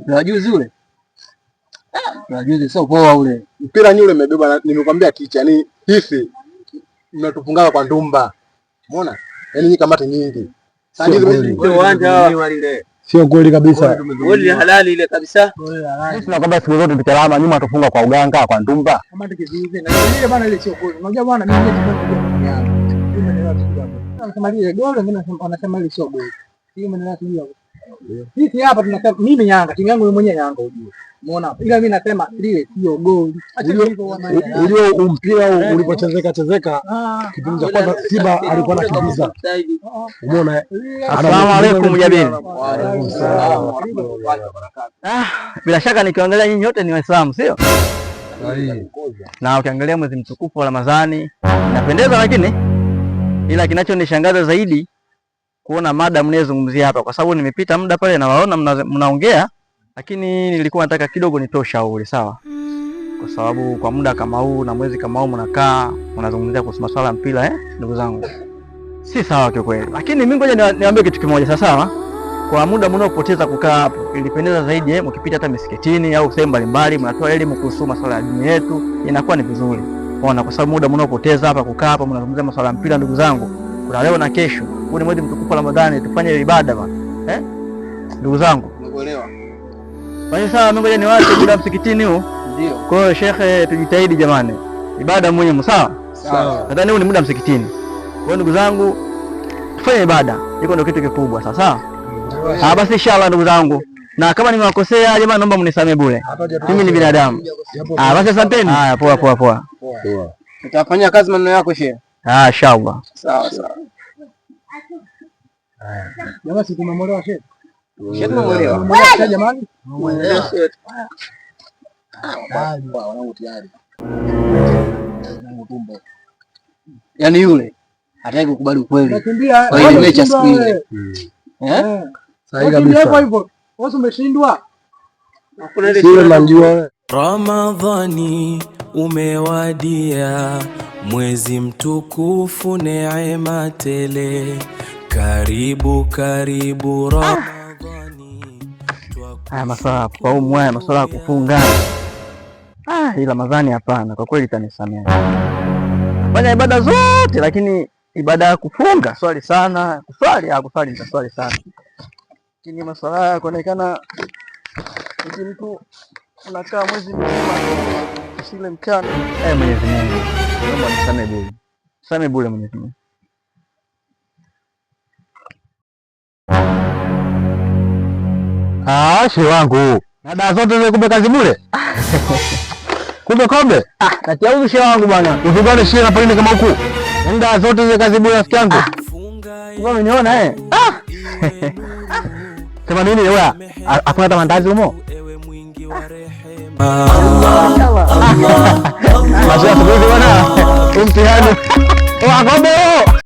Tunajuzi ule. Tunajuzi sio poa ule. Mpira nyule umebeba, nimekwambia kicha. Yaani hivi mnatufunga kwa ndumba. Umeona? Yaani nyinyi kamati nyingi. Sasa ndio uwanja lile. Sio kweli kabisa. Goli halali ile kabisa. Sisi tunakwambia siku zote tukialama nyuma tufunga kwa uganga kwa ndumba. Kama tukiziize na ile bwana ile sio kweli. Unajua bwana mimi nasema ile goli wengine wanasema ile sio goli. Hiyo maneno sio. Sisi hapa tunasema mimi Yanga, timu yangu mwenyewe Yanga ujue. Umeona? Ila mimi nasema lile sio goli. Unajua mpira ulipochezeka kipindi cha kwanza Simba alikuwa anakimbiza. Umeona? Asalamu alaykum Jabir. Bila shaka nikiongelea nyinyi wote ni Waislamu, sio? Sahihi. Na ukiangalia mwezi mtukufu wa Ramadhani inapendeza, lakini ila kinachonishangaza zaidi kuona mada mnayozungumzia hapa, kwa sababu nimepita muda pale na waona mnaongea, lakini nilikuwa nataka kidogo nitoe ushauri, sawa? Kwa sababu kwa muda kama huu na mwezi kama huu mnakaa mnazungumzia kuhusu masuala ya mpira, ndugu zangu, si sawa kwa kweli. Lakini mimi ngoja niwaambie kitu kimoja, sawa? Kwa muda mnaopoteza kukaa hapo, ilipendeza zaidi mkipita hata misikitini au sehemu mbalimbali mnatoa elimu kuhusu masuala ya dini yetu, inakuwa ni vizuri. Unaona, kwa sababu muda mnaopoteza hapa kukaa hapa mnazungumzia masuala ya mpira, ndugu zangu, kuna leo na kesho. Huu ni mwezi mtukufu wa Ramadhani, tufanye ibada bwana. Ndugu zangu, unaelewa? Basi sawa, mimi ngoja niwaache bila msikitini huu. Ndio. Kwa hiyo shekhe, tujitahidi jamani. Ibada muhimu, sawa? Sawa. Nadhani huu ni muda msikitini. Kwa hiyo ndugu zangu, tufanye ibada. Hiko ndio kitu kikubwa sasa. Basi inshallah ndugu zangu. Na kama nimewakosea jamani, naomba mnisamee bure. Mimi ni binadamu. Basi asanteni. Haya, poa. Utafanyia kazi maneno yako shehe. Inshallah. Sawa. Jamaa si tumemolewa shehe. Shehe tumemolewa. Jamani. Wanangu tayari. Yaani yule hataki kukubali ukweli. Kwa hiyo mechi ya siku ile. Sahihi kabisa. Hivyo. Wewe umeshindwa. Sio manjua. Ramadhani umewadia, mwezi mtukufu, neema tele. Karibu Ramadhani. Haya masuala kwa umu, haya masuala ya kufunga. Ila Ramadhani hapana, kwa kweli tanisamea. Fanya ibada zote, lakini ibada ya kufunga swali sana, kuswali nitaswali sana. Lakini masuala ya kuonekana mtu unakaa mwezi mzima usile mchana. Mwenyezi Mungu, naomba nisamee bure. Nisamee bure Mwenyezi Mungu. Shehe wangu. Na dawa zote zile kumbe kazi bure? Kumbe kombe? Natia huyu shehe wangu bwana. Usugane shehe na pale kama huku. Dawa zote zile kazi bure rafiki yangu. Wewe umeniona Sema nini wewe? Hakuna hata mandazi humo? Allah. Mashallah bwana. Mtihani. Kombe.